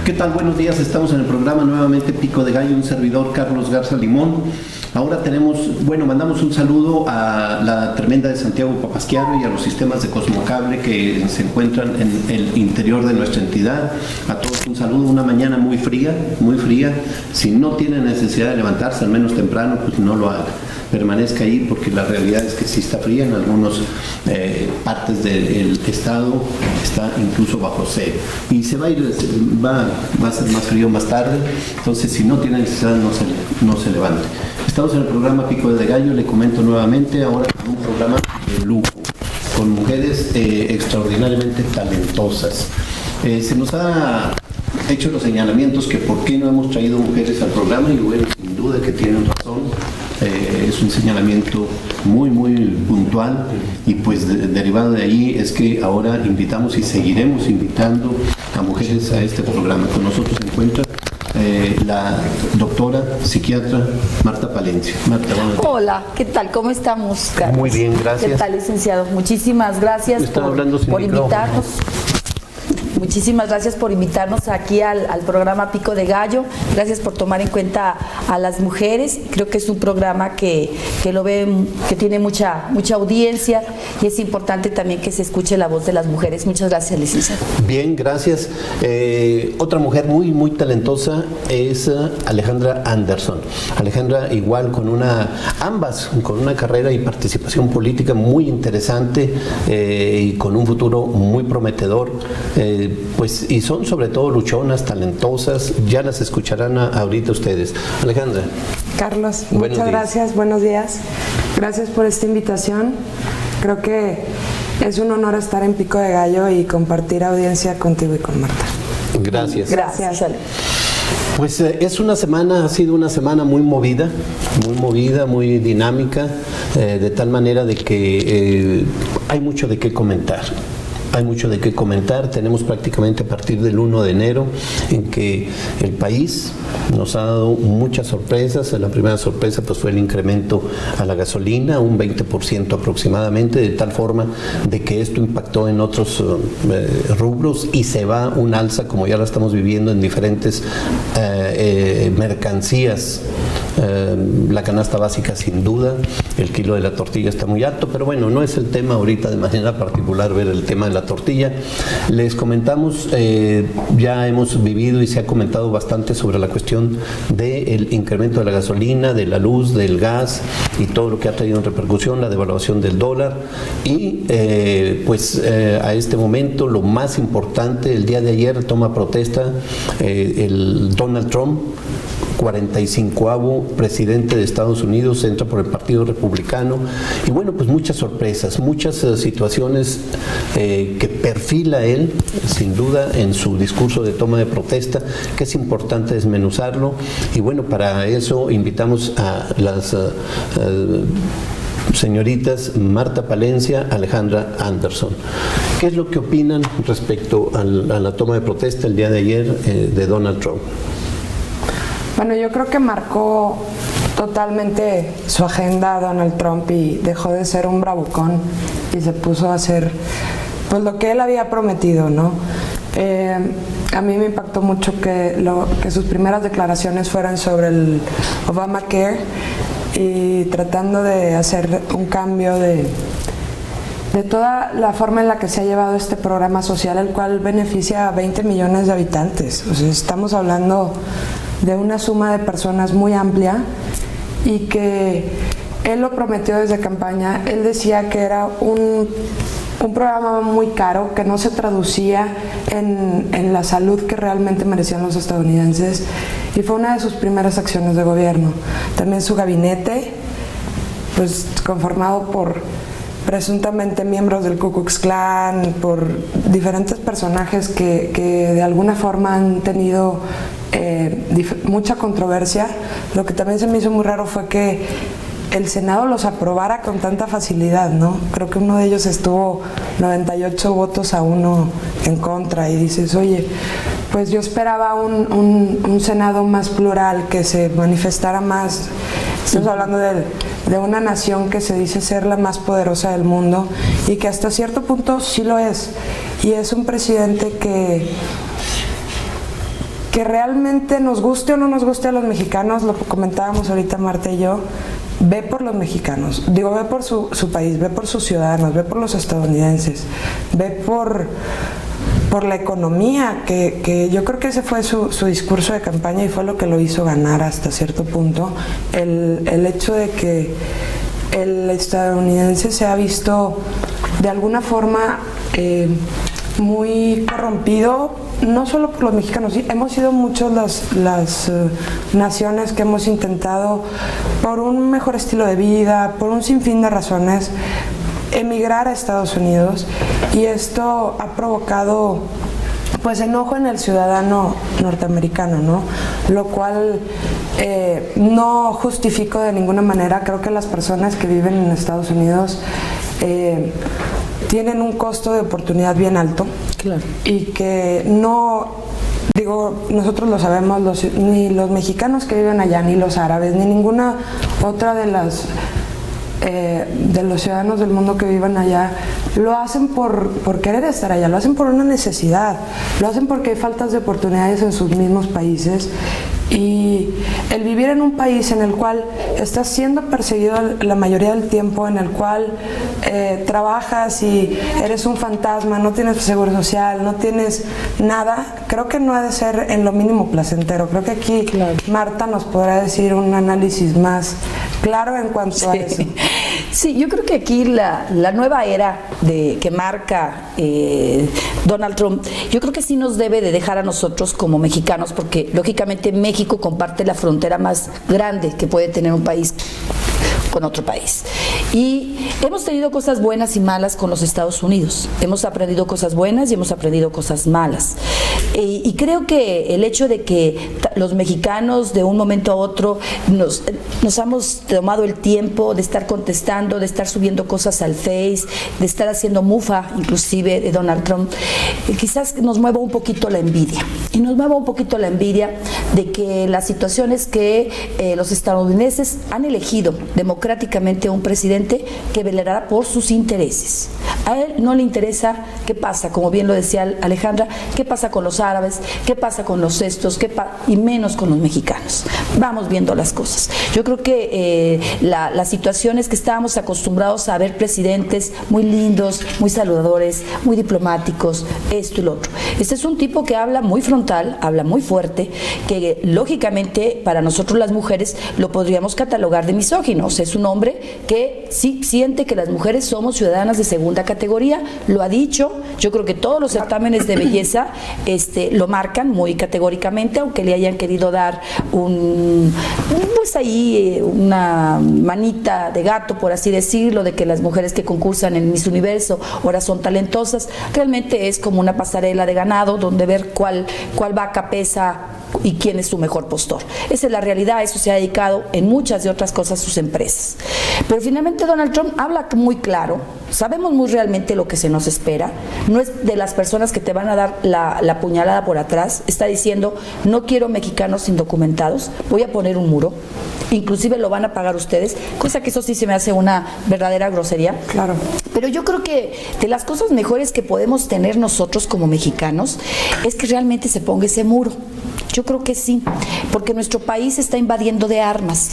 ¿Qué tal? Buenos días, estamos en el programa nuevamente Pico de Gallo, un servidor Carlos Garza Limón. Ahora mandamos un saludo a la Tremenda de Santiago Papasquiaro y a los sistemas de Cosmocable que se encuentran en el interior de nuestra entidad. A todos un saludo, una mañana muy fría. Si no tiene necesidad de levantarse, al menos temprano, pues no lo haga. Permanezca ahí porque la realidad es que sí está fría, en algunas partes del estado está incluso bajo cero y se va a ir, va a ser más frío más tarde, entonces si no tiene necesidad no se levante. Estamos en el programa Pico de Gallo, le comento nuevamente, ahora con un programa de lujo, con mujeres extraordinariamente talentosas. Se nos ha hecho los señalamientos que por qué no hemos traído mujeres al programa, y bueno, sin duda que tienen razón. Es un señalamiento muy puntual y pues derivado de ahí es que ahora invitamos y seguiremos invitando a mujeres a este programa. Con nosotros se encuentra la doctora psiquiatra Marta Palencia. Marta, hola, ¿qué tal? ¿Cómo estamos, Carlos? Muy bien, gracias. ¿Qué tal, licenciado? Muchísimas gracias por invitarnos. Muchísimas gracias por invitarnos aquí al programa Pico de Gallo. Gracias por tomar en cuenta a las mujeres. Creo que es un programa que tiene mucha audiencia y es importante también que se escuche la voz de las mujeres. Muchas gracias, licenciado. Bien, gracias. Otra mujer muy talentosa es Alejandra Anderson. Alejandra igual con una carrera y participación política muy interesante y con un futuro muy prometedor. Y son sobre todo luchonas, talentosas, ya las escucharán ahorita ustedes. Alejandra. Carlos, muchas gracias, buenos días. Gracias por esta invitación. Creo que es un honor estar en Pico de Gallo y compartir audiencia contigo y con Marta. Gracias. Gracias, Ale. Pues ha sido una semana muy movida, muy dinámica, de tal manera de que hay mucho de qué comentar. Tenemos prácticamente a partir del 1 de enero en que el país nos ha dado muchas sorpresas. La primera sorpresa pues fue el incremento a la gasolina, un 20% aproximadamente, de tal forma de que esto impactó en otros rubros y se va un alza, como ya la estamos viviendo en diferentes mercancías. La canasta básica sin duda, el kilo de la tortilla está muy alto, pero bueno, no es el tema ahorita de manera particular ver el tema de la tortilla. Les comentamos, ya hemos vivido y se ha comentado bastante sobre la cuestión del incremento de la gasolina, de la luz, del gas y todo lo que ha traído en repercusión, la devaluación del dólar y a este momento lo más importante, el día de ayer toma protesta el Donald Trump, 45º presidente de Estados Unidos, entra por el Partido Republicano y bueno, pues muchas sorpresas, muchas situaciones que perfila él, sin duda, en su discurso de toma de protesta, que es importante desmenuzarlo y bueno, para eso invitamos a las señoritas Marta Palencia, Alejandra Anderson. ¿Qué es lo que opinan respecto a la toma de protesta el día de ayer de Donald Trump? Bueno, yo creo que marcó totalmente su agenda Donald Trump y dejó de ser un bravucón y se puso a hacer pues lo que él había prometido, ¿no? A mí me impactó mucho que sus primeras declaraciones fueran sobre el Obamacare y tratando de hacer un cambio de toda la forma en la que se ha llevado este programa social, el cual beneficia a 20 millones de habitantes. O sea, estamos hablando de una suma de personas muy amplia y que él lo prometió desde campaña. Él decía que era un programa muy caro, que no se traducía en la salud que realmente merecían los estadounidenses y fue una de sus primeras acciones de gobierno. También su gabinete, pues conformado por presuntamente miembros del Ku Klux Klan, por diferentes personajes que de alguna forma han tenido mucha controversia. Lo que también se me hizo muy raro fue que el Senado los aprobara con tanta facilidad, ¿no? Creo que uno de ellos estuvo 98 votos a 1 en contra y dices, oye, pues yo esperaba un Senado más plural, que se manifestara más. Estamos hablando de una nación que se dice ser la más poderosa del mundo y que hasta cierto punto sí lo es. Y es un presidente que que realmente nos guste o no nos guste a los mexicanos, lo comentábamos ahorita Marta y yo, ve por los mexicanos, digo, ve por su país, ve por sus ciudadanos, ve por los estadounidenses, ve por la economía, que yo creo que ese fue su discurso de campaña y fue lo que lo hizo ganar hasta cierto punto, el hecho de que el estadounidense se ha visto de alguna forma muy corrompido, no solo por los mexicanos, hemos sido muchas las naciones que hemos intentado, por un mejor estilo de vida, por un sinfín de razones, emigrar a Estados Unidos, y esto ha provocado pues enojo en el ciudadano norteamericano, ¿no? Lo cual no justifico de ninguna manera. Creo que las personas que viven en Estados Unidos tienen un costo de oportunidad bien alto, claro, y que no, digo, nosotros lo sabemos, ni los mexicanos que viven allá, ni los árabes, ni ninguna otra de los ciudadanos del mundo que viven allá, lo hacen por querer estar allá, lo hacen por una necesidad, lo hacen porque hay faltas de oportunidades en sus mismos países, y el vivir en un país en el cual estás siendo perseguido la mayoría del tiempo, en el cual trabajas y eres un fantasma, no tienes seguro social, no tienes nada, creo que no ha de ser en lo mínimo placentero. Creo que aquí claro, Marta nos podrá decir un análisis más claro en cuanto a eso. Sí, yo creo que aquí la nueva era que marca Donald Trump, yo creo que sí nos debe de dejar a nosotros como mexicanos, porque lógicamente México comparte la frontera más grande que puede tener un país con otro país. Y hemos tenido cosas buenas y malas con los Estados Unidos. Hemos aprendido cosas buenas y hemos aprendido cosas malas. Y creo que el hecho de que los mexicanos de un momento a otro nos hemos tomado el tiempo de estar contestando, de estar subiendo cosas al Face, de estar haciendo mufa inclusive de Donald Trump, quizás nos mueva un poquito la envidia. Y nos mueva un poquito la envidia de que las situaciones que los estadounidenses han elegido democráticamente un presidente que velará por sus intereses. A él no le interesa qué pasa, como bien lo decía Alejandra, qué pasa con los árabes, qué pasa con los estos, y menos con los mexicanos. Vamos viendo las cosas. Yo creo que la situación es que estábamos acostumbrados a ver presidentes muy lindos, muy saludadores, muy diplomáticos, esto y lo otro. Este es un tipo que habla muy frontal, habla muy fuerte, que lógicamente para nosotros las mujeres lo podríamos catalogar de misóginos. Es un hombre que sí siente que las mujeres somos ciudadanas de segunda categoría, lo ha dicho. Yo creo que todos los certámenes de belleza lo marcan muy categóricamente, aunque le hayan querido dar una manita de gato, por así decirlo, de que las mujeres que concursan en Miss Universo ahora son talentosas. Realmente es como una pasarela de ganado donde ver cuál vaca pesa y quién es su mejor postor. Esa es la realidad, eso se ha dedicado en muchas de otras cosas sus empresas. Pero finalmente Donald Trump habla muy claro, sabemos muy realmente lo que se nos espera, no es de las personas que te van a dar la puñalada por atrás, está diciendo, no quiero mexicanos indocumentados, voy a poner un muro, inclusive lo van a pagar ustedes, cosa que eso sí se me hace una verdadera grosería. Claro. Pero yo creo que de las cosas mejores que podemos tener nosotros como mexicanos es que realmente se ponga ese muro. Yo creo que sí, porque nuestro país se está invadiendo de armas.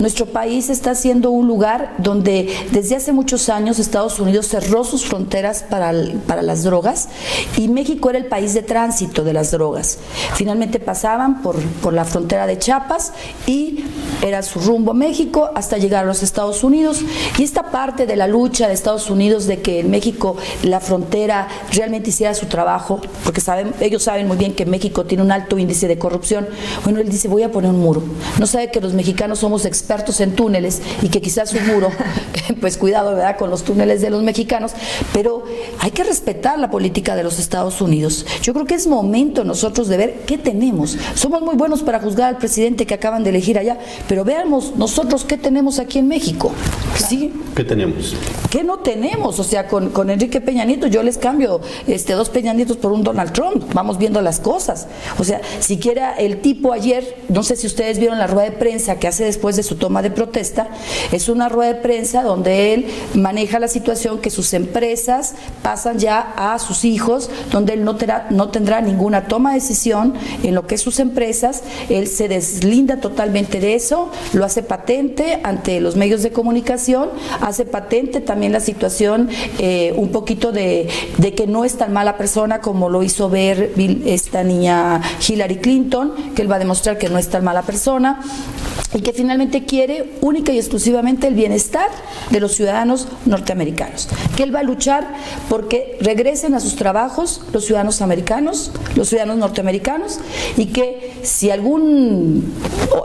Nuestro país está siendo un lugar donde desde hace muchos años Estados Unidos cerró sus fronteras para las drogas y México era el país de tránsito de las drogas. Finalmente pasaban por la frontera de Chiapas y era su rumbo a México hasta llegar a los Estados Unidos. Y esta parte de la lucha de Estados Unidos de que en México la frontera realmente hiciera su trabajo, porque ellos saben muy bien que México tiene un alto índice de corrupción. Bueno, él dice, voy a poner un muro. No sabe que los mexicanos somos expertos en túneles y que quizás un muro, pues cuidado, ¿verdad?, con los túneles de los mexicanos, pero hay que respetar la política de los Estados Unidos. Yo creo que es momento nosotros de ver qué tenemos. Somos muy buenos para juzgar al presidente que acaban de elegir allá, pero veamos nosotros qué tenemos aquí en México. ¿Sí? ¿Qué tenemos? ¿Qué no tenemos? tenemos, o sea, con Enrique Peña Nieto yo les cambio 2 Peña Nietos por un Donald Trump, vamos viendo las cosas. O sea, siquiera el tipo ayer, no sé si ustedes vieron la rueda de prensa que hace después de su toma de protesta, es una rueda de prensa donde él maneja la situación que sus empresas pasan ya a sus hijos, donde él no tendrá ninguna toma de decisión en lo que es sus empresas. Él se deslinda totalmente de eso, lo hace patente ante los medios de comunicación, hace patente también la situación un poquito de que no es tan mala persona como lo hizo ver esta niña Hillary Clinton, que él va a demostrar que no es tan mala persona y que finalmente quiere única y exclusivamente el bienestar de los ciudadanos norteamericanos, que él va a luchar porque regresen a sus trabajos los ciudadanos americanos, los ciudadanos norteamericanos, y que si algún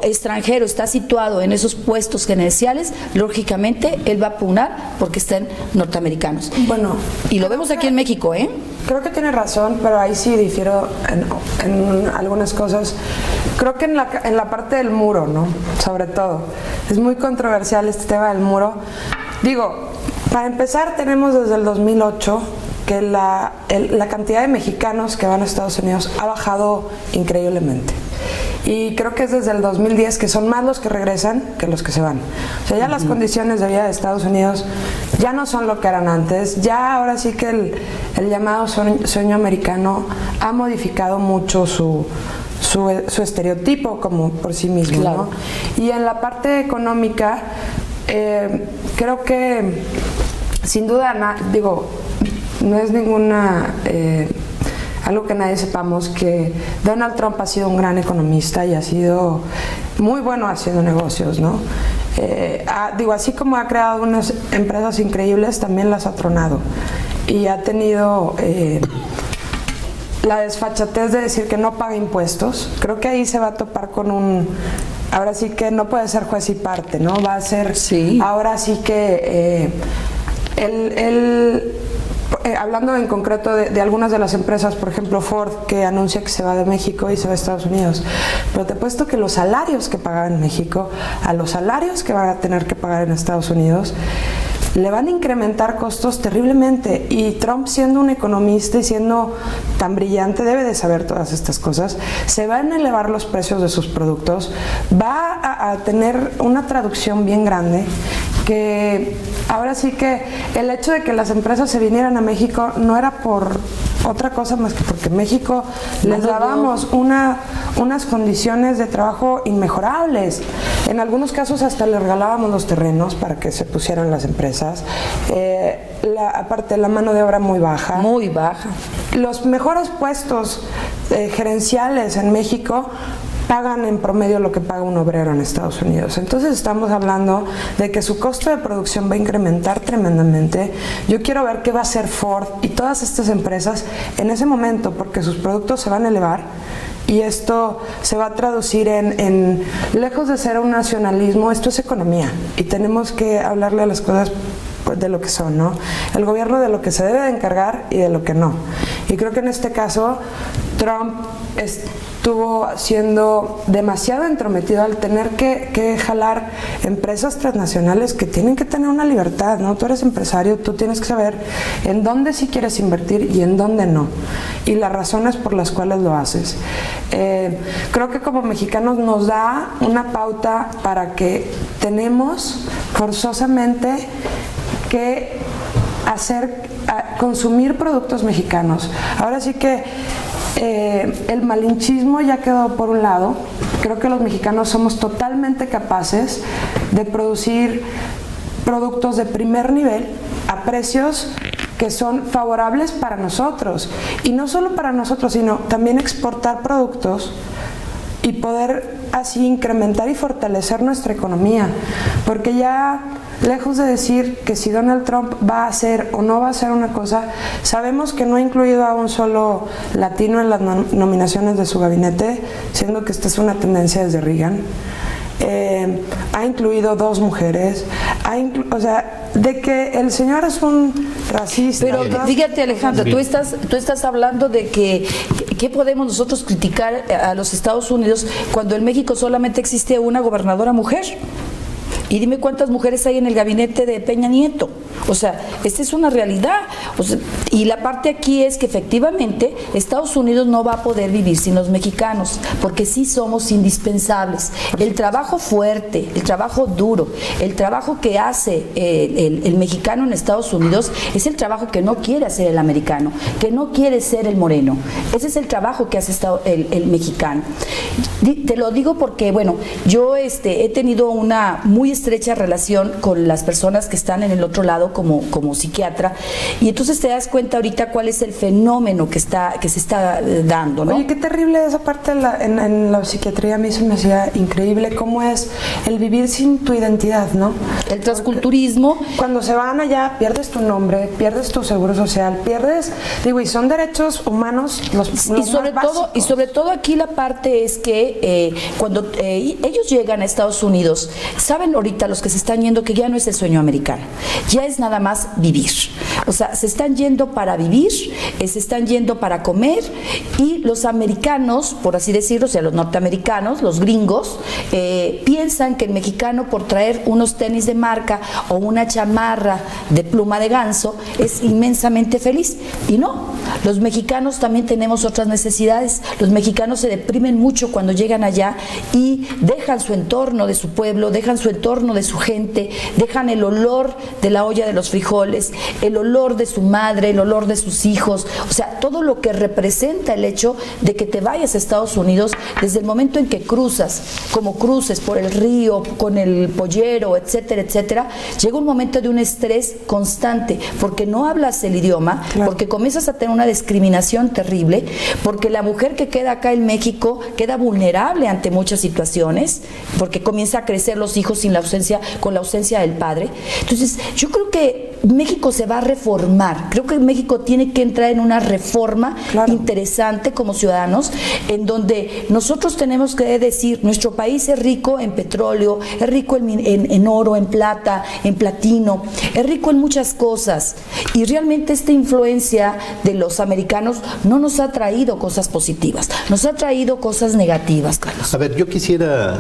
extranjero está situado en esos puestos gerenciales, lógicamente él va a pugnar porque estén norteamericanos. Bueno, y lo vemos aquí en México, ¿eh? Creo que tiene razón, pero ahí sí difiero en algunas cosas. Creo que en la parte del muro, ¿no? Sobre todo. Es muy controversial este tema del muro. Digo, para empezar, tenemos desde el 2008 que la cantidad de mexicanos que van a Estados Unidos ha bajado increíblemente. Y creo que es desde el 2010 que son más los que regresan que los que se van. O sea, ya las condiciones de vida de Estados Unidos ya no son lo que eran antes. Ya ahora sí que el llamado sueño americano ha modificado mucho su estereotipo como por sí mismo, claro, ¿no? Y en la parte económica, creo que sin duda, no es ninguna... algo que nadie sepamos, que Donald Trump ha sido un gran economista y ha sido muy bueno haciendo negocios, ¿no? Así como ha creado unas empresas increíbles, también las ha tronado y ha tenido la desfachatez de decir que no paga impuestos. Creo que ahí se va a topar con ahora sí que no puede ser juez y parte, ¿no? Va a ser, sí. Ahora sí que hablando en concreto de algunas de las empresas, por ejemplo Ford, que anuncia que se va de México y se va a Estados Unidos, pero te apuesto que los salarios que pagaba en México a los salarios que van a tener que pagar en Estados Unidos le van a incrementar costos terriblemente, y Trump, siendo un economista y siendo tan brillante, debe de saber todas estas cosas. Se van a elevar los precios de sus productos, va a tener una traducción bien grande, que ahora sí que el hecho de que las empresas se vinieran a México no era por otra cosa más que porque México les dábamos unas condiciones de trabajo inmejorables. En algunos casos hasta les regalábamos los terrenos para que se pusieran las empresas. Aparte, la mano de obra muy baja. Muy baja. Los mejores puestos gerenciales en México pagan en promedio lo que paga un obrero en Estados Unidos. Entonces estamos hablando de que su costo de producción va a incrementar tremendamente. Yo quiero ver qué va a hacer Ford y todas estas empresas en ese momento, porque sus productos se van a elevar y esto se va a traducir en lejos de ser un nacionalismo, esto es economía y tenemos que hablarle a las cosas de lo que son, ¿no? El gobierno de lo que se debe de encargar y de lo que no. Y creo que en este caso Trump estuvo siendo demasiado entrometido al tener que jalar empresas transnacionales que tienen que tener una libertad, ¿no? Tú eres empresario, tú tienes que saber en dónde sí quieres invertir y en dónde no, y las razones por las cuales lo haces. Creo que como mexicanos nos da una pauta para que tenemos forzosamente que consumir productos mexicanos. Ahora sí que el malinchismo ya quedó por un lado. Creo que los mexicanos somos totalmente capaces de producir productos de primer nivel a precios que son favorables para nosotros, y no solo para nosotros, sino también exportar productos y poder así incrementar y fortalecer nuestra economía, porque ya lejos de decir que si Donald Trump va a hacer o no va a hacer una cosa, sabemos que no ha incluido a un solo latino en las nominaciones de su gabinete, siendo que esta es una tendencia desde Reagan. Ha incluido 2 mujeres, o sea, de que el señor es un racista. Pero fíjate, Alejandra, tú estás hablando de que ¿qué podemos nosotros criticar a los Estados Unidos cuando en México solamente existe una gobernadora mujer? Y dime cuántas mujeres hay en el gabinete de Peña Nieto. O sea, esta es una realidad. O sea, y la parte aquí es que efectivamente Estados Unidos no va a poder vivir sin los mexicanos, porque sí somos indispensables. El trabajo fuerte, el trabajo duro, el trabajo que hace el mexicano en Estados Unidos es el trabajo que no quiere hacer el americano, que no quiere ser el moreno. Ese es el trabajo que hace el mexicano. Te lo digo porque, bueno, yo he tenido una muy estrecha relación con las personas que están en el otro lado como psiquiatra, y entonces te das cuenta ahorita cuál es el fenómeno que se está dando, ¿no? Oye, qué terrible esa parte en la psiquiatría. A mí se me hacía increíble cómo es el vivir sin tu identidad, ¿no? El transculturismo. Porque cuando se van allá, pierdes tu nombre, pierdes tu seguro social, pierdes, digo, y son derechos humanos los y sobre todo aquí la parte es que cuando ellos llegan a Estados Unidos, saben ahorita los que se están yendo que ya no es el sueño americano, ya es nada más vivir. O sea, se están yendo para vivir, se están yendo para comer, y los americanos, por así decirlo, o sea, los norteamericanos, los gringos, piensan que el mexicano por traer unos tenis de marca o una chamarra de pluma de ganso es inmensamente feliz. Y no, los mexicanos también tenemos otras necesidades. Los mexicanos se deprimen mucho cuando llegan allá y dejan su entorno de su pueblo, dejan su entorno de su gente, dejan el olor de la olla de los frijoles, el olor de su madre, el olor de sus hijos, o sea, todo lo que representa el hecho de que te vayas a Estados Unidos desde el momento en que cruzas, como cruces por el río, con el pollero, etcétera, etcétera, llega un momento de un estrés constante, porque no hablas el idioma, claro, porque comienzas a tener una discriminación terrible, porque la mujer que queda acá en México queda vulnerable ante muchas situaciones, porque comienza a crecer los hijos con la ausencia del padre. Entonces, yo creo que México se va a reformar. Creo que México tiene que entrar en una reforma, claro, interesante como ciudadanos, en donde nosotros tenemos que decir, nuestro país es rico en petróleo, es rico en oro, en plata, en platino, es rico en muchas cosas, y realmente esta influencia de los americanos no nos ha traído cosas positivas, nos ha traído cosas negativas, Carlos. A ver, yo quisiera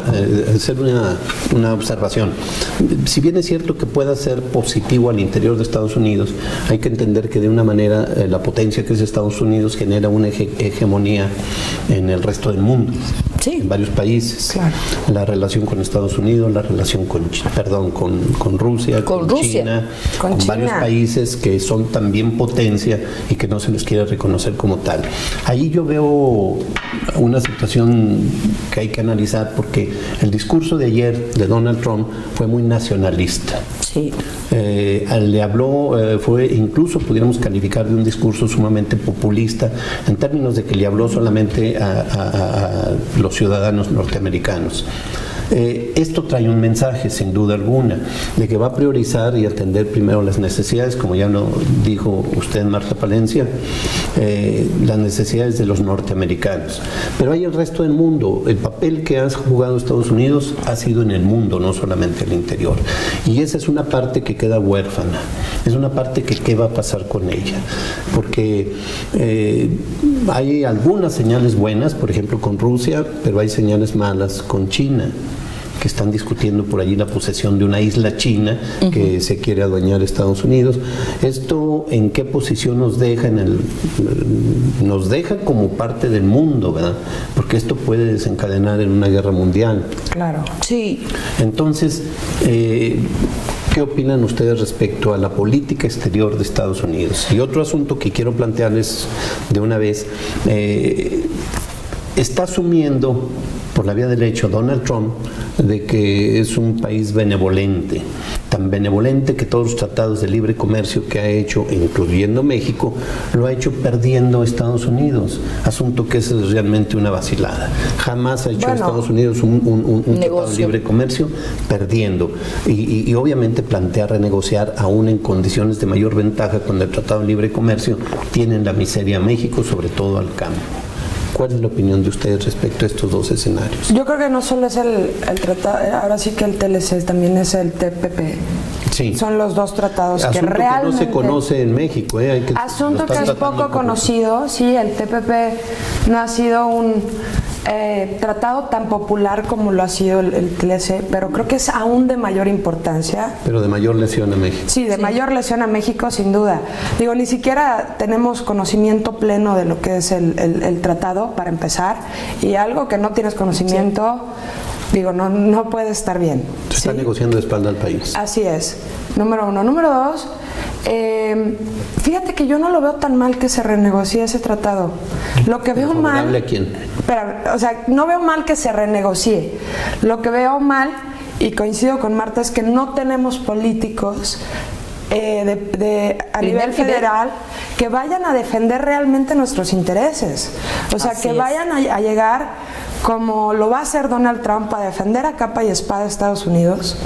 hacer una observación. Si bien es cierto que pueda ser positivo al interior de Estados Unidos, hay que entender que de una manera la potencia que es Estados Unidos genera una hegemonía en el resto del mundo, sí, en varios países. Claro. La relación con Estados Unidos, la relación con Rusia, con China, con varios países que son también potencia y que no se les quiere reconocer como tal. Ahí yo veo una situación que hay que analizar, porque el discurso de ayer de Donald Trump fue muy nacionalista. Sí. Le habló, fue incluso pudiéramos calificar de un discurso sumamente populista, en términos de que le habló solamente a los ciudadanos norteamericanos. Esto trae un mensaje, sin duda alguna, de que va a priorizar y atender primero las necesidades, como ya lo dijo usted, Marta Palencia, las necesidades de los norteamericanos. Pero hay el resto del mundo. El papel que ha jugado Estados Unidos ha sido en el mundo, no solamente el interior. Y esa es una parte que queda huérfana. Es una parte que qué va a pasar con ella. Porque hay algunas señales buenas, por ejemplo con Rusia, pero hay señales malas con China, que están discutiendo por allí la posesión de una isla china que se quiere adueñar Estados Unidos. ¿Esto en qué posición nos deja? Nos deja como parte del mundo, ¿verdad? Porque esto puede desencadenar en una guerra mundial. Claro. Sí. Entonces, ¿qué opinan ustedes respecto a la política exterior de Estados Unidos? Y otro asunto que quiero plantearles de una vez, está asumiendo por la vía del hecho Donald Trump de que es un país benevolente, tan benevolente que todos los tratados de libre comercio que ha hecho, incluyendo México, lo ha hecho perdiendo Estados Unidos, asunto que es realmente una vacilada. Jamás ha hecho Estados Unidos un tratado de libre comercio perdiendo, y obviamente plantea renegociar aún en condiciones de mayor ventaja cuando el tratado de libre comercio tiene la miseria a México, sobre todo al campo. ¿Cuál es la opinión de ustedes respecto a estos dos escenarios? Yo creo que no solo es el tratado, ahora sí que el TLC, también es el TPP. son los dos tratados asunto que realmente... que no se conoce en México. Asunto que es poco conocido, sí, el TPP no ha sido un tratado tan popular como lo ha sido el TLC, pero creo que es aún de mayor importancia. Pero de mayor lesión a México. Sí, de mayor lesión a México, sin duda. Digo, ni siquiera tenemos conocimiento pleno de lo que es el tratado, para empezar, y algo que no tienes conocimiento, digo, no puede estar bien. Se está negociando de espalda al país. Así es, número uno. Número dos, fíjate que yo no lo veo tan mal que se renegocie ese tratado. Lo que veo mal... ¿Favorable a quién? Espera, o sea, no veo mal que se renegocie. Lo que veo mal, y coincido con Marta, es que no tenemos políticos a nivel federal que vayan a defender realmente nuestros intereses. O sea, que vayan a llegar, como lo va a hacer Donald Trump, a defender a capa y espada a Estados Unidos.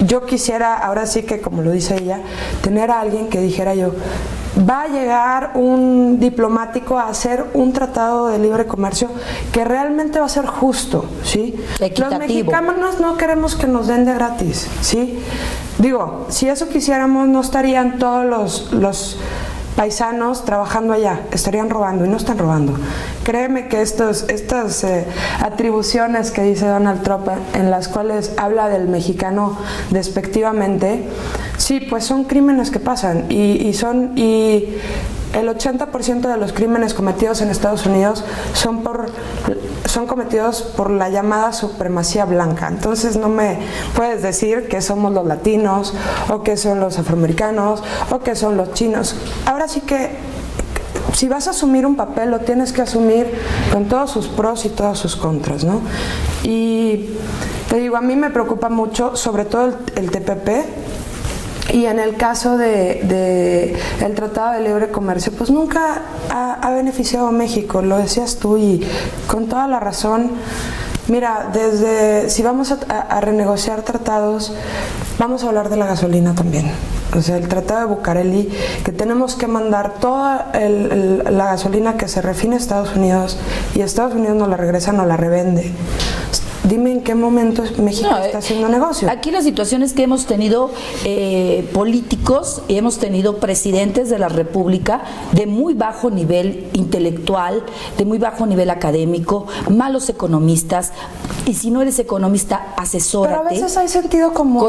Yo quisiera, ahora sí que como lo dice ella, tener a alguien que dijera yo, va a llegar un diplomático a hacer un tratado de libre comercio que realmente va a ser justo, ¿sí? Equitativo. Los mexicanos no queremos que nos den de gratis, ¿sí? Digo, si eso quisiéramos, no estarían todos los paisanos trabajando allá, estarían robando, y no están robando. Créeme que estas atribuciones que dice Donald Trump, en las cuales habla del mexicano despectivamente, sí, pues son crímenes que pasan, y el 80% de los crímenes cometidos en Estados Unidos son cometidos por la llamada supremacía blanca. Entonces no me puedes decir que somos los latinos, o que son los afroamericanos, o que son los chinos. Ahora sí que si vas a asumir un papel, lo tienes que asumir con todos sus pros y todas sus contras, ¿no? Y te digo, a mí me preocupa mucho, sobre todo el TPP. Y en el caso de el Tratado de Libre Comercio, pues nunca ha beneficiado a México, lo decías tú, y con toda la razón. Mira, si vamos a renegociar tratados, vamos a hablar de la gasolina también. O sea, el Tratado de Bucareli, que tenemos que mandar toda la gasolina que se refina a Estados Unidos, y Estados Unidos nos la regresa, nos la revende. Dime en qué momento México está haciendo negocio. Aquí la situación es que hemos tenido políticos y hemos tenido presidentes de la República de muy bajo nivel intelectual, de muy bajo nivel académico, malos economistas, y si no eres economista, asesórate. Pero a veces hay sentido común,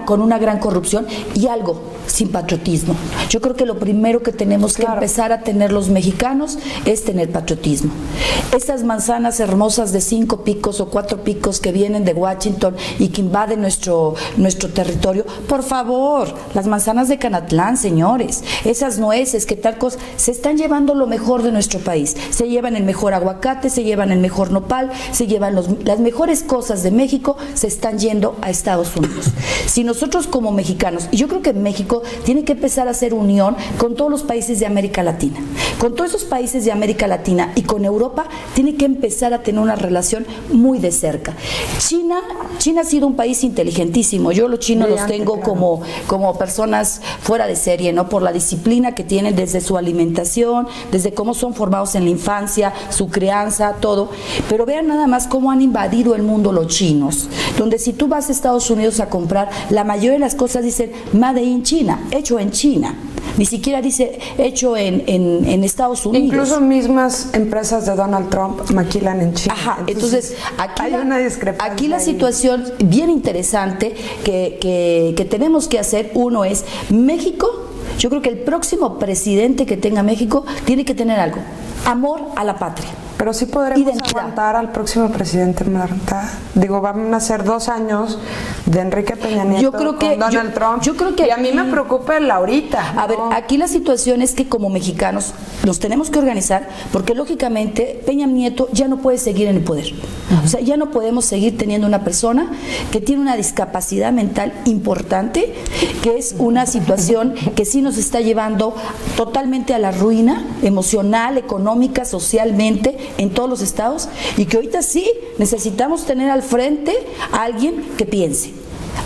con una gran corrupción y algo sin patriotismo. Yo creo que lo primero que tenemos que empezar a tener los mexicanos es tener patriotismo. Estas manzanas hermosas de 5 picos o 4 picos que vienen de Washington y que invaden nuestro territorio, por favor, las manzanas de Canatlán, señores, esas nueces, que tal cosa, se están llevando lo mejor de nuestro país, se llevan el mejor aguacate, se llevan el mejor nopal, se llevan las mejores cosas de México, se están yendo a Estados Unidos. Si nosotros como mexicanos, y yo creo que México tiene que empezar a hacer unión con todos los países de América Latina, con todos esos países de América Latina y con Europa, tiene que empezar a tener una relación muy de cerca. China ha sido un país inteligentísimo. Yo los chinos los tengo como personas fuera de serie, ¿no? Por la disciplina que tienen desde su alimentación, desde cómo son formados en la infancia, su crianza, todo. Pero vean nada más cómo han invadido el mundo los chinos, donde si tú vas a Estados Unidos a comprar, la mayoría de las cosas dicen Made in China, hecho en China. Ni siquiera dice hecho en Estados Unidos. Incluso mismas empresas de Donald Trump maquilan en China. Ajá, entonces aquí la situación bien interesante que tenemos que hacer, uno es México. Yo creo que el próximo presidente que tenga México tiene que tener algo: amor a la patria. Pero sí podremos aguantar al próximo presidente, Marta. Digo, van a ser 2 años de Enrique Peña Nieto con Donald Trump. Yo creo que y a mí me preocupa el ahorita. A ver, aquí la situación es que como mexicanos nos tenemos que organizar, porque lógicamente Peña Nieto ya no puede seguir en el poder. O sea, ya no podemos seguir teniendo una persona que tiene una discapacidad mental importante, que es una situación que sí nos está llevando totalmente a la ruina emocional, económica, socialmente, en todos los estados, y que ahorita sí necesitamos tener al frente a alguien que piense.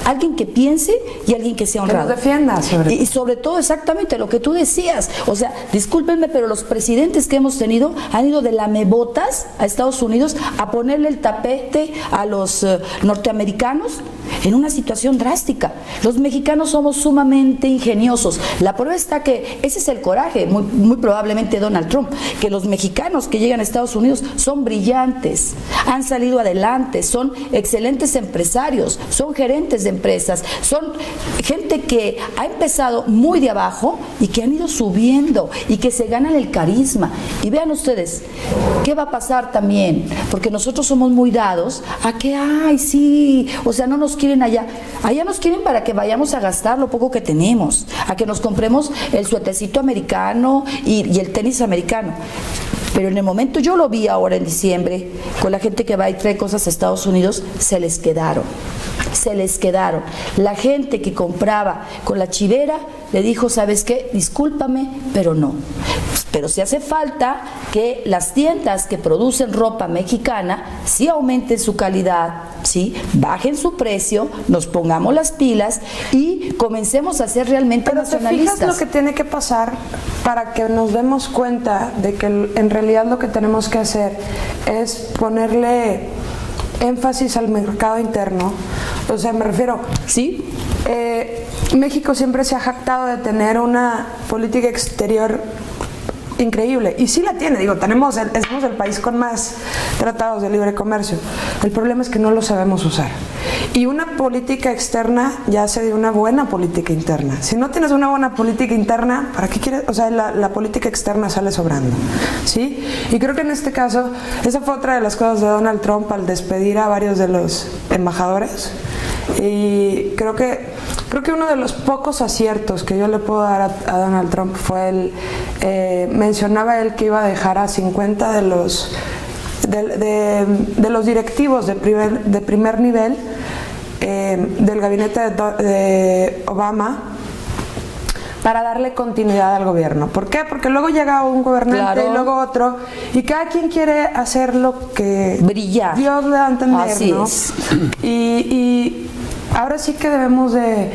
Alguien que piense y alguien que sea honrado. Que nos defienda, y sobre todo exactamente lo que tú decías. O sea, discúlpenme, pero los presidentes que hemos tenido han ido de lamebotas a Estados Unidos a ponerle el tapete a los norteamericanos, en una situación drástica. Los mexicanos somos sumamente ingeniosos. La prueba está que ese es el coraje, muy probablemente Donald Trump, que los mexicanos que llegan a Estados Unidos son brillantes, han salido adelante, son excelentes empresarios, son gerentes de empresas, son gente que ha empezado muy de abajo y que han ido subiendo y que se ganan el carisma. Y vean ustedes, ¿qué va a pasar también? Porque nosotros somos muy dados a que, ay, sí, o sea, no nos quieren allá. Allá nos quieren para que vayamos a gastar lo poco que tenemos, a que nos compremos el suétercito americano y el tenis americano. Pero en el momento, yo lo vi ahora en diciembre, con la gente que va y trae cosas a Estados Unidos, se les quedaron. La gente que compraba con la chivera le dijo, ¿sabes qué? Discúlpame, pero no. Pero si hace falta que las tiendas que producen ropa mexicana sí aumenten su calidad, ¿sí? Bajen su precio, nos pongamos las pilas y comencemos a ser realmente nacionalistas. ¿Te fijas lo que tiene que pasar para que nos demos cuenta de que en realidad lo que tenemos que hacer es ponerle énfasis al mercado interno? O sea, me refiero, ¿sí? México siempre se ha jactado de tener una política exterior increíble, y sí la tiene, digo, somos el país con más tratados de libre comercio. El problema es que no lo sabemos usar. Y una política externa yace de una buena política interna. Si no tienes una buena política interna, ¿para qué quieres? O sea, la política externa sale sobrando, ¿sí? Y creo que en este caso, esa fue otra de las cosas de Donald Trump al despedir a varios de los embajadores. Y creo que uno de los pocos aciertos que yo le puedo dar a Donald Trump fue mencionaba él que iba a dejar a 50 de los directivos de primer nivel del gabinete de Obama para darle continuidad al gobierno. ¿Por qué? Porque luego llega un gobernante, claro, y luego otro, y cada quien quiere hacer lo que brillar. Dios le da a entender, así ¿no? Es. Y ahora sí que debemos de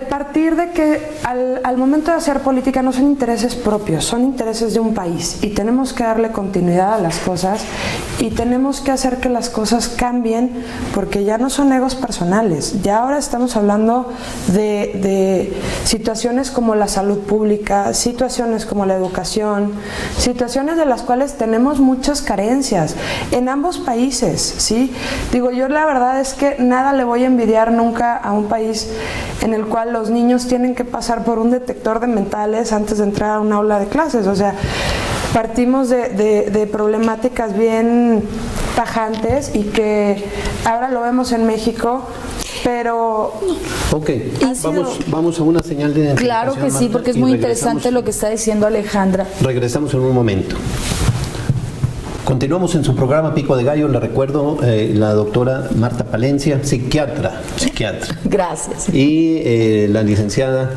partir de que al momento de hacer política no son intereses propios, son intereses de un país, y tenemos que darle continuidad a las cosas y tenemos que hacer que las cosas cambien, porque ya no son egos personales, ya ahora estamos hablando de situaciones como la salud pública, situaciones como la educación, situaciones de las cuales tenemos muchas carencias en ambos países, ¿sí? Digo, yo la verdad es que nada le voy a envidiar nunca a un país en el cual los niños tienen que pasar por un detector de metales antes de entrar a un aula de clases. O sea, partimos de problemáticas bien tajantes y que ahora lo vemos en México, pero... Ok, vamos a una señal de identificación. Claro que sí, porque es muy interesante lo que está diciendo Alejandra. Regresamos en un momento. Continuamos en su programa Pico de Gallo. Le recuerdo, la doctora Marta Palencia, psiquiatra. Gracias. Y la licenciada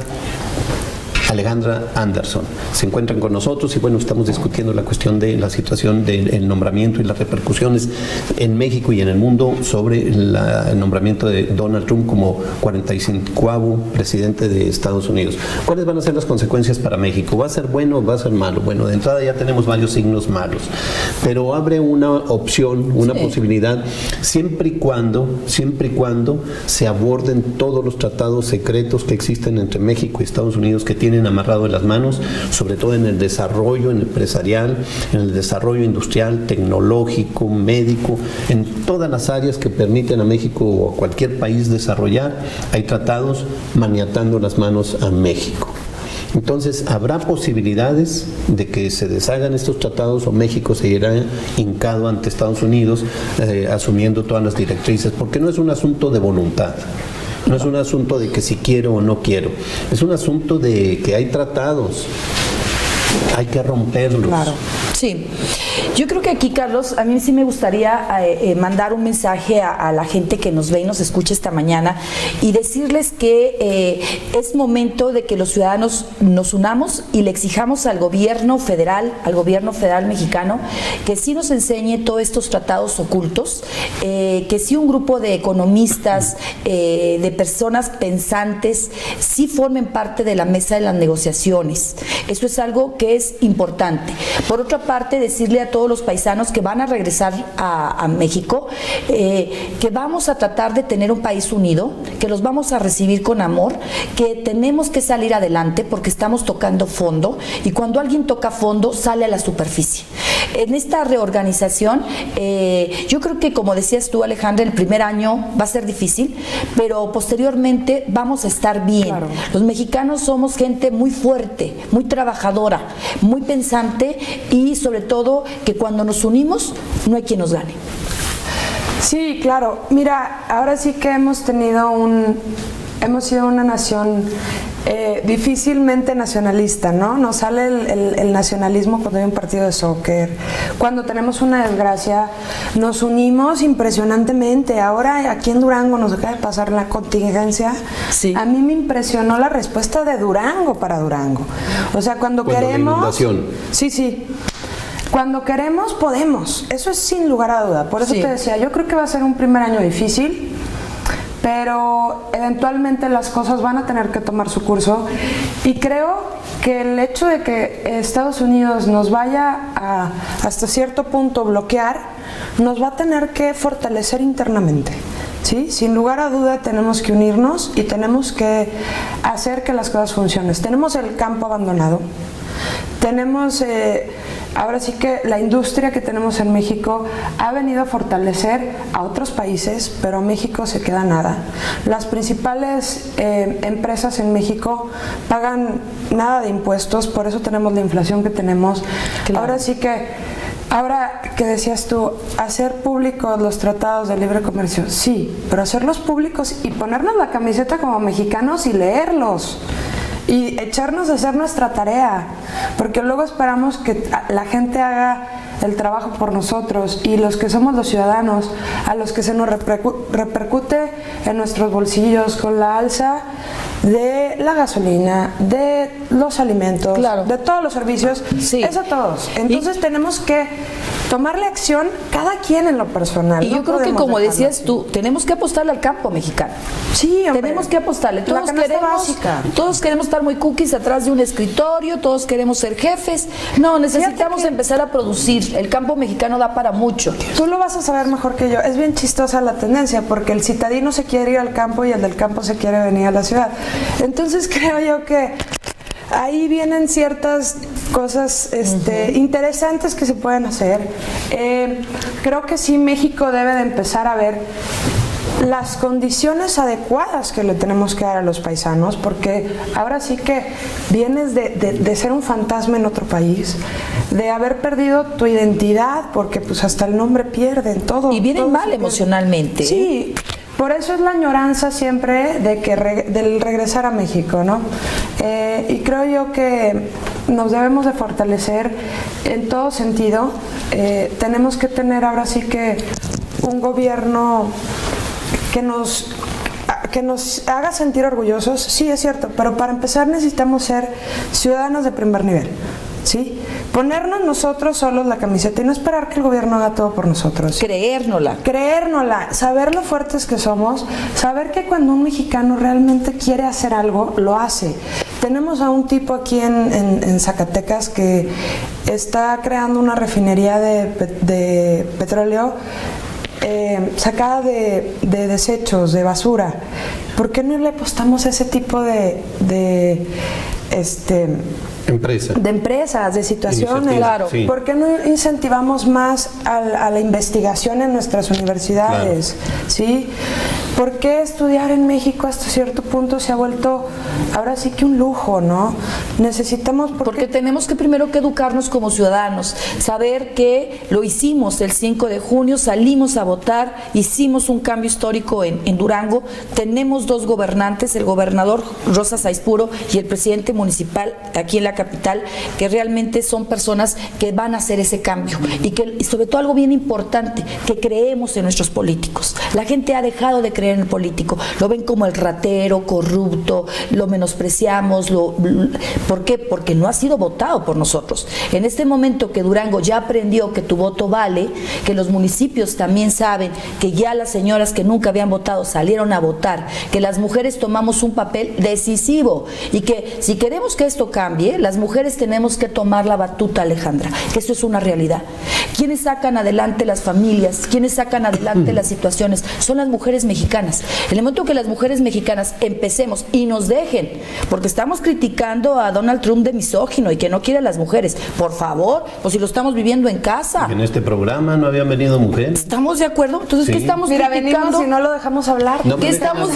Alejandra Anderson se encuentran con nosotros y bueno, estamos discutiendo la cuestión de la situación del nombramiento y las repercusiones en México y en el mundo sobre el nombramiento de Donald Trump como 45º presidente de Estados Unidos. ¿Cuáles van a ser las consecuencias para México? ¿Va a ser bueno o va a ser malo? Bueno, de entrada ya tenemos varios signos malos, pero abre una opción, una posibilidad, siempre y cuando se aborden todos los tratados secretos que existen entre México y Estados Unidos, que tienen amarrado de las manos, sobre todo en el desarrollo, en el empresarial, en el desarrollo industrial, tecnológico, médico, en todas las áreas que permiten a México o a cualquier país desarrollar. Hay tratados maniatando las manos a México. Entonces, ¿habrá posibilidades de que se deshagan estos tratados o México seguirá hincado ante Estados Unidos asumiendo todas las directrices? Porque no es un asunto de voluntad. No es un asunto de que si quiero o no quiero, es un asunto de que hay tratados, hay que romperlos. Claro. Sí, yo creo que aquí, Carlos, a mí sí me gustaría mandar un mensaje a la gente que nos ve y nos escucha esta mañana y decirles que es momento de que los ciudadanos nos unamos y le exijamos al gobierno federal mexicano, que sí nos enseñe todos estos tratados ocultos, que sí un grupo de economistas, de personas pensantes, sí formen parte de la mesa de las negociaciones. Eso es algo que es importante. Por otra parte, decirle a todos los paisanos que van a regresar a México, que vamos a tratar de tener un país unido, que los vamos a recibir con amor, que tenemos que salir adelante porque estamos tocando fondo, y cuando alguien toca fondo sale a la superficie. En esta reorganización, yo creo que, como decías tú, Alejandra, el primer año va a ser difícil, pero posteriormente vamos a estar bien. Claro. Los mexicanos somos gente muy fuerte, muy trabajadora, muy pensante, y sobre todo que cuando nos unimos no hay quien nos gane. Sí, claro. Mira, ahora sí que hemos sido una nación difícilmente nacionalista, ¿no? Nos sale el nacionalismo cuando hay un partido de soccer, cuando tenemos una desgracia, nos unimos impresionantemente. Ahora aquí en Durango nos acaba de pasar la contingencia. Sí. A mí me impresionó la respuesta de Durango para Durango. O sea, cuando queremos... La inundación. Sí. Cuando queremos, podemos. Eso es sin lugar a duda. Por eso te decía, yo creo que va a ser un primer año difícil, pero eventualmente las cosas van a tener que tomar su curso, y creo que el hecho de que Estados Unidos nos vaya a hasta cierto punto bloquear, nos va a tener que fortalecer internamente. ¿Sí? Sin lugar a duda tenemos que unirnos y tenemos que hacer que las cosas funcionen. Tenemos el campo abandonado, tenemos ahora sí que la industria que tenemos en México ha venido a fortalecer a otros países, pero a México se queda nada. Las principales empresas en México pagan nada de impuestos, por eso tenemos la inflación que tenemos. Claro. Ahora que decías tú, hacer públicos los tratados de libre comercio, sí, pero hacerlos públicos y ponernos la camiseta como mexicanos y leerlos. Y echarnos a hacer nuestra tarea, porque luego esperamos que la gente haga el trabajo por nosotros, y los que somos los ciudadanos, a los que se nos repercute en nuestros bolsillos con la alza de la gasolina, de los alimentos, claro, de todos los servicios, es a todos. Entonces tenemos que tomarle acción cada quien en lo personal. Y yo creo que, como decías tú, tenemos que apostarle al campo mexicano. Sí, hombre. Tenemos que apostarle. Todos queremos estar muy cookies atrás de un escritorio, todos queremos ser jefes. No, necesitamos empezar a producir. El campo mexicano da para mucho. Tú lo vas a saber mejor que yo. Es bien chistosa la tendencia, porque el citadino se quiere ir al campo y el del campo se quiere venir a la ciudad. Entonces creo yo que ahí vienen ciertas cosas interesantes que se pueden hacer. Creo que sí, México debe de empezar a ver las condiciones adecuadas que le tenemos que dar a los paisanos, porque ahora sí que vienes de ser un fantasma en otro país, de haber perdido tu identidad, porque pues hasta el nombre pierden todo. Y vienen mal emocionalmente. Sí. Por eso es la añoranza siempre del regresar a México, ¿no? Y creo yo que nos debemos de fortalecer en todo sentido. Tenemos que tener ahora sí que un gobierno que nos haga sentir orgullosos. Sí, es cierto, pero para empezar necesitamos ser ciudadanos de primer nivel, ¿sí? Ponernos nosotros solos la camiseta y no esperar que el gobierno haga todo por nosotros. Creérnosla, saber lo fuertes que somos, saber que cuando un mexicano realmente quiere hacer algo, lo hace. Tenemos a un tipo aquí en Zacatecas que está creando una refinería de petróleo sacada de desechos, de basura. ¿Por qué no le apostamos a ese tipo de empresas, de situaciones? Claro. Sí. ¿Por qué no incentivamos más a la investigación en nuestras universidades? Claro. ¿Sí? ¿Por qué estudiar en México hasta cierto punto se ha vuelto ahora sí que un lujo, ¿no? Necesitamos... Porque tenemos que primero que educarnos como ciudadanos, saber que lo hicimos el 5 de junio, salimos a votar, hicimos un cambio histórico en Durango, tenemos dos gobernantes, el gobernador Rosa Saizpuro y el presidente municipal aquí en la capital, que realmente son personas que van a hacer ese cambio, y sobre todo algo bien importante, que creemos en nuestros políticos. La gente ha dejado de creer en el político. Lo ven como el ratero, corrupto, lo menospreciamos. ¿Por qué? Porque no ha sido votado por nosotros. En este momento que Durango ya aprendió que tu voto vale, que los municipios también saben que ya las señoras que nunca habían votado salieron a votar, que las mujeres tomamos un papel decisivo y que si queremos que esto cambie, las mujeres tenemos que tomar la batuta, Alejandra, que esto es una realidad. ¿Quiénes sacan adelante las familias? ¿Quiénes sacan adelante las situaciones? Son las mujeres mexicanas. En el momento que las mujeres mexicanas empecemos y nos dejen, porque estamos criticando a Donald Trump de misógino y que no quiere a las mujeres, por favor, pues si lo estamos viviendo en casa. En este programa no habían venido mujeres. ¿Estamos de acuerdo? Entonces, ¿qué estamos criticando? Venimos y no lo dejamos hablar. ¿Qué estamos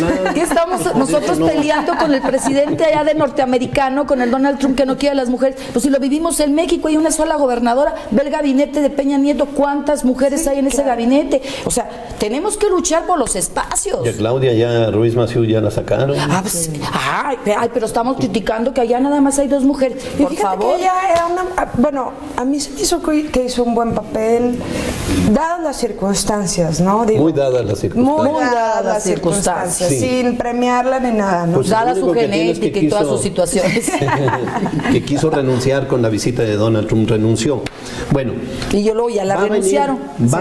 nosotros peleando con el presidente allá de norteamericano, con el Donald Trump que no quiere a las mujeres? Pues si lo vivimos en México, hay una sola gobernadora, ve el gabinete de Peña Nieto, ¿cuántas mujeres hay en ese gabinete? O sea, tenemos que luchar por los espacios. Y a Claudia ya, Ruiz Massieu ya la sacaron. Pero estamos criticando que allá nada más hay 2 mujeres. Por favor. Que ella era bueno, a mí se me hizo que hizo un buen papel, dadas las circunstancias, ¿no? Digo, muy dadas las circunstancias. Muy dadas las circunstancias. Sí. Sin premiarla ni nada, ¿no? Pues dada su genética y todas sus situaciones. Que quiso renunciar con la visita de Donald Trump, renunció. Bueno. Y yo luego ya la renunciaron. Va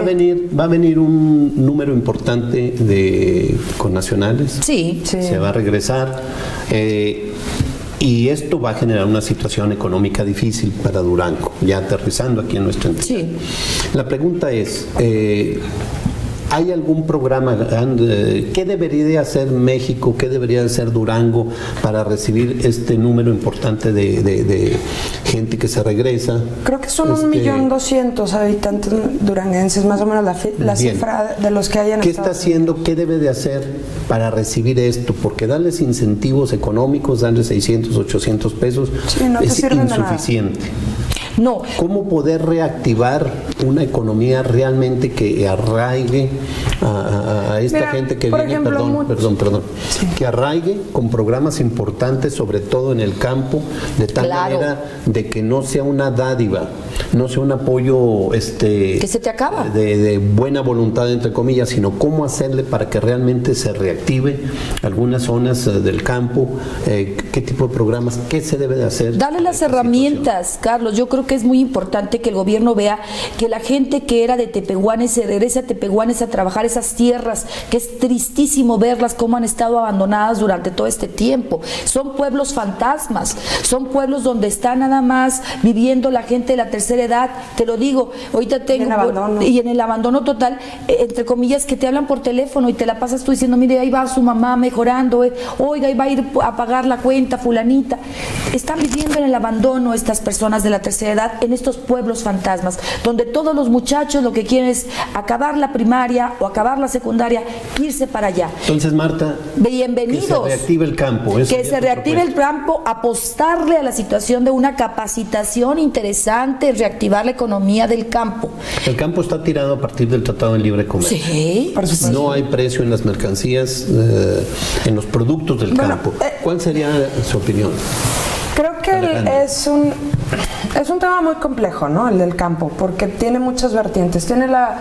a venir un número importante de connacionales. Sí. Se va a regresar. Y esto va a generar una situación económica difícil para Durango, ya aterrizando aquí en nuestra entidad. Sí. La pregunta es, ¿hay algún programa? ¿Qué debería hacer México? ¿Qué debería hacer Durango para recibir este número importante de gente que se regresa? Creo que son 1.200.000 habitantes duranguenses, más o menos la cifra de los que hayan ¿Qué está haciendo? ¿Qué debe de hacer para recibir esto? Porque darles incentivos económicos, darles 600, 800 pesos es insuficiente. No. ¿Cómo poder reactivar una economía realmente que arraigue a esta gente que viene, perdón, sí, que arraigue con programas importantes, sobre todo en el campo, de tal manera de que no sea una dádiva, no sea un apoyo que se te acaba de buena voluntad, entre comillas, sino cómo hacerle para que realmente se reactive algunas zonas del campo, qué tipo de programas, qué se debe de hacer. Darle las herramientas, Carlos. Yo creo que es muy importante que el gobierno vea que la gente que era de Tepehuanes se regrese a Tepehuanes a trabajar esas tierras, que es tristísimo verlas cómo han estado abandonadas durante todo este tiempo. Son pueblos fantasmas, son pueblos donde está nada más viviendo la gente de la tercera edad. Te lo digo, ahorita tengo y en el abandono total, entre comillas, que te hablan por teléfono y te la pasas tú diciendo, mire, ahí va su mamá mejorando, oiga, ahí va a ir a pagar la cuenta fulanita. Están viviendo en el abandono estas personas de la tercera edad en estos pueblos fantasmas, donde todos los muchachos lo que quieren es acabar la primaria o acabar la secundaria, irse para allá. Entonces, Marta, bienvenidos. Que se reactive el campo. Que se reactive el campo, apostarle a la situación de una capacitación interesante, reactivar la economía del campo. El campo está tirado a partir del Tratado de Libre Comercio. Sí, por supuesto. No hay precio en las mercancías, en los productos del campo. ¿Cuál sería su opinión? Creo que es un tema muy complejo, ¿no? El del campo, porque tiene muchas vertientes. Tiene la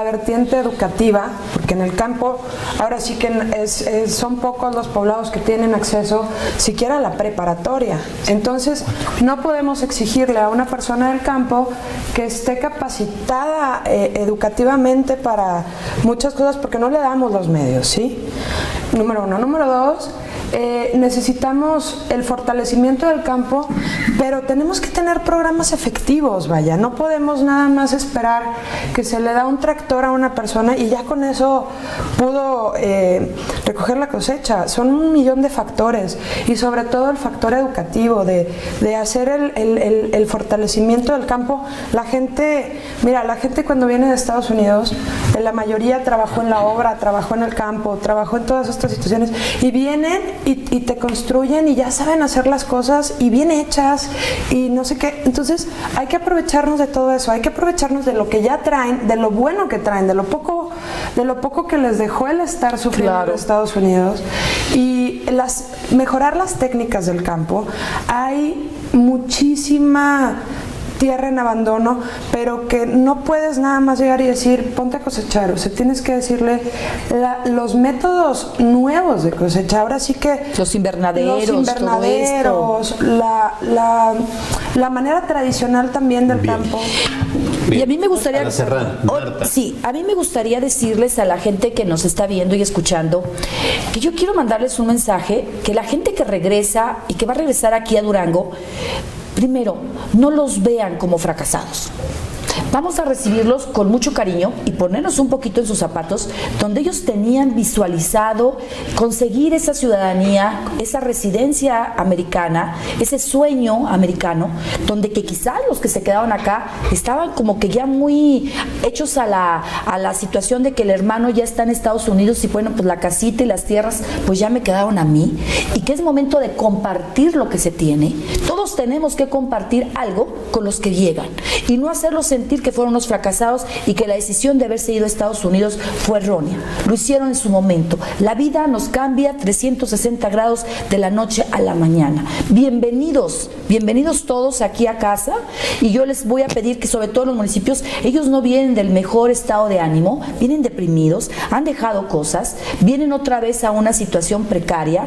vertiente educativa, porque en el campo ahora sí que son pocos los poblados que tienen acceso siquiera a la preparatoria. Entonces, no podemos exigirle a una persona del campo que esté capacitada educativamente para muchas cosas, porque no le damos los medios, ¿sí? Número 1. Número 2, necesitamos el fortalecimiento del campo, pero tenemos que tener programas efectivos, vaya, no podemos nada más esperar que se le da un tractor a una persona y ya con eso pudo recoger la cosecha. Son 1.000.000 de factores y sobre todo el factor educativo de hacer el fortalecimiento del campo. La gente cuando viene de Estados Unidos, la mayoría trabajó en la obra, trabajó en el campo, trabajó en todas estas situaciones y vienen y te construyen y ya saben hacer las cosas y bien hechas y no sé qué. Entonces hay que aprovecharnos de todo eso, hay que aprovecharnos de lo que ya traen, de lo bueno que traen, de lo poco que les dejó el estar sufriendo en Estados Unidos y mejorar las técnicas del campo. Hay muchísima tierra en abandono, pero que no puedes nada más llegar y decir, ponte a cosechar. O sea, tienes que decirle los métodos nuevos de cosecha. Ahora sí que los invernaderos, la manera tradicional también del campo. Bien. Y a mí me gustaría a mí me gustaría decirles a la gente que nos está viendo y escuchando que yo quiero mandarles un mensaje, que la gente que regresa y que va a regresar aquí a Durango, primero, no los vean como fracasados. Vamos a recibirlos con mucho cariño y ponernos un poquito en sus zapatos, donde ellos tenían visualizado conseguir esa ciudadanía, esa residencia americana, ese sueño americano, donde que quizá los que se quedaban acá estaban como que ya muy hechos a la situación de que el hermano ya está en Estados Unidos y bueno, pues la casita y las tierras pues ya me quedaron a mí, y que es momento de compartir lo que se tiene. Todos tenemos que compartir algo con los que llegan y no hacerlos sentir que fueron unos fracasados y que la decisión de haberse ido a Estados Unidos fue errónea. Lo hicieron en su momento. La vida nos cambia 360 grados de la noche a la mañana. Bienvenidos todos aquí a casa, y yo les voy a pedir que sobre todo en los municipios, ellos no vienen del mejor estado de ánimo, vienen deprimidos, han dejado cosas, vienen otra vez a una situación precaria,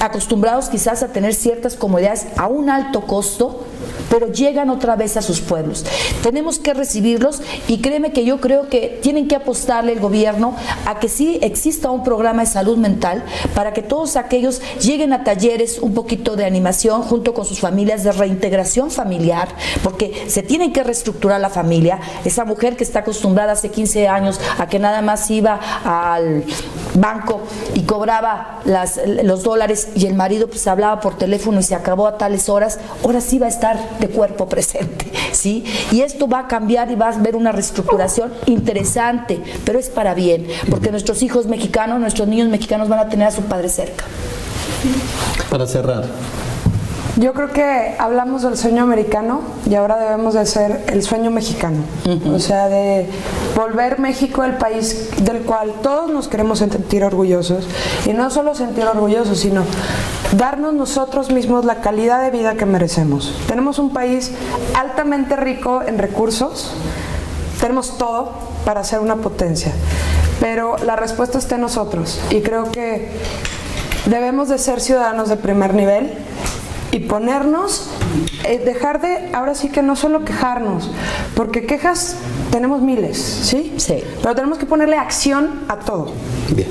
acostumbrados quizás a tener ciertas comodidades a un alto costo, pero llegan otra vez a sus pueblos. Tenemos que recibirlos, y créeme que yo creo que tienen que apostarle el gobierno a que sí exista un programa de salud mental para que todos aquellos lleguen a talleres, un poquito de animación junto con sus familias, de reintegración familiar, porque se tiene que reestructurar la familia. Esa mujer que está acostumbrada hace 15 años a que nada más iba al banco y cobraba los dólares y el marido pues hablaba por teléfono y se acabó a tales horas, ahora sí va a estar de cuerpo presente, ¿sí? Y esto va a cambiar y va a haber una reestructuración interesante, pero es para bien, porque nuestros hijos mexicanos, nuestros niños mexicanos van a tener a su padre cerca. Para cerrar, yo creo que hablamos del sueño americano y ahora debemos de hacer el sueño mexicano. O sea, de volver México el país del cual todos nos queremos sentir orgullosos, y no solo sentir orgullosos, sino darnos nosotros mismos la calidad de vida que merecemos. Tenemos un país altamente rico en recursos, tenemos todo para ser una potencia, pero la respuesta está en nosotros, y creo que debemos de ser ciudadanos de primer nivel y ponernos, dejar de, ahora sí que no solo quejarnos, porque quejas tenemos miles, ¿sí? Sí. Pero tenemos que ponerle acción a todo. Bien.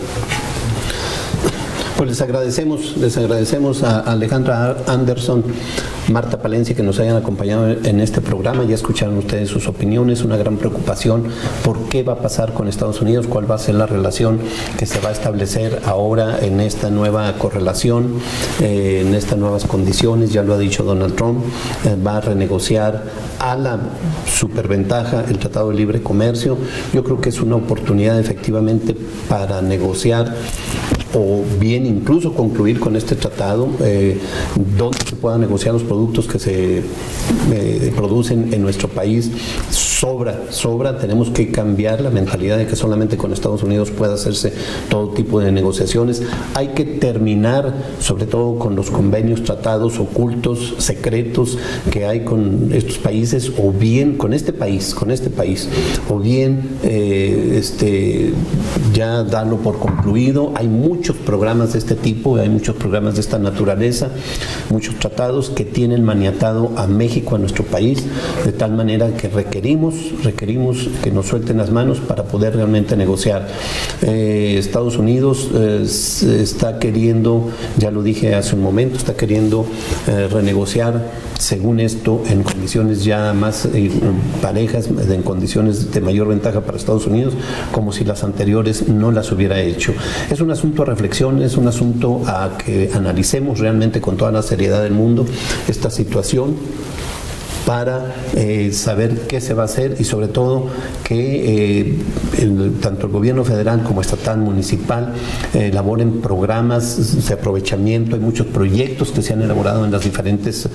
Pues les agradecemos a Alejandra Anderson, Marta Palencia, que nos hayan acompañado en este programa. Ya escucharon ustedes sus opiniones, una gran preocupación por qué va a pasar con Estados Unidos, cuál va a ser la relación que se va a establecer ahora en esta nueva correlación, en estas nuevas condiciones. Ya lo ha dicho Donald Trump, va a renegociar a la superventaja el Tratado de Libre Comercio. Yo creo que es una oportunidad efectivamente para negociar, o bien incluso concluir con este tratado, donde se puedan negociar los productos que se producen en nuestro país. Sobra, tenemos que cambiar la mentalidad de que solamente con Estados Unidos puede hacerse todo tipo de negociaciones. Hay que terminar, sobre todo con los convenios, tratados ocultos, secretos que hay con estos países, o bien con este país, o bien ya darlo por concluido. Hay muchos programas de este tipo, hay muchos programas de esta naturaleza, muchos tratados que tienen maniatado a México, a nuestro país, de tal manera que requerimos que nos suelten las manos para poder realmente negociar. Estados Unidos está queriendo, ya lo dije hace un momento, está queriendo renegociar, según esto, en condiciones ya más parejas, en condiciones de mayor ventaja para Estados Unidos, como si las anteriores no las hubiera hecho. Es un asunto a reflexión, es un asunto a que analicemos realmente con toda la seriedad del mundo esta situación, para saber qué se va a hacer, y sobre todo que tanto el gobierno federal como estatal, municipal, elaboren programas de aprovechamiento. Hay muchos proyectos que se han elaborado en las diferentes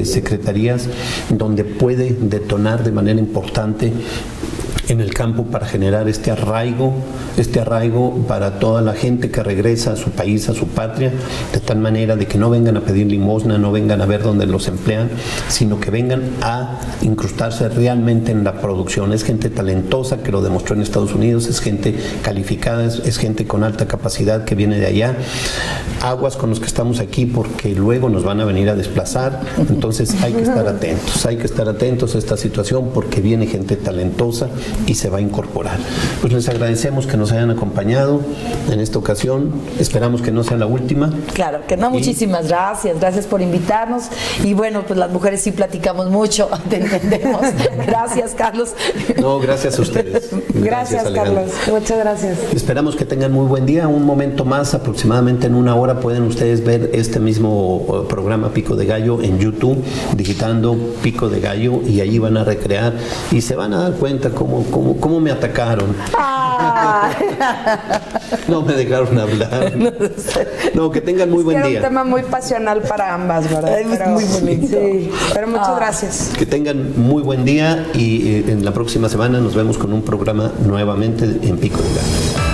secretarías, donde puede detonar de manera importante en el campo para generar este arraigo para toda la gente que regresa a su país, a su patria, de tal manera de que no vengan a pedir limosna, no vengan a ver dónde los emplean, sino que vengan a incrustarse realmente en la producción. Es gente talentosa que lo demostró en Estados Unidos, es gente calificada, es gente con alta capacidad que viene de allá. Aguas con los que estamos aquí porque luego nos van a venir a desplazar, entonces hay que estar atentos a esta situación porque viene gente talentosa y se va a incorporar. Pues les agradecemos que nos hayan acompañado en esta ocasión, esperamos que no sea la última. Claro que no, muchísimas gracias por invitarnos y bueno, pues las mujeres sí platicamos mucho, te entendemos. Gracias, Carlos. No, gracias a ustedes. Gracias Carlos, muchas gracias. Esperamos que tengan muy buen día. Un momento más, aproximadamente en una hora, pueden ustedes ver este mismo programa Pico de Gallo en YouTube, digitando Pico de Gallo, y allí van a recrear y se van a dar cuenta cómo me atacaron. No me dejaron hablar. No, que tengan muy buen día. Es un tema muy pasional para ambas, ¿verdad? Pero, muy bonito. Sí, pero muchas gracias. Que tengan muy buen día y en la próxima semana nos vemos con un programa nuevamente en Pico de Gallo.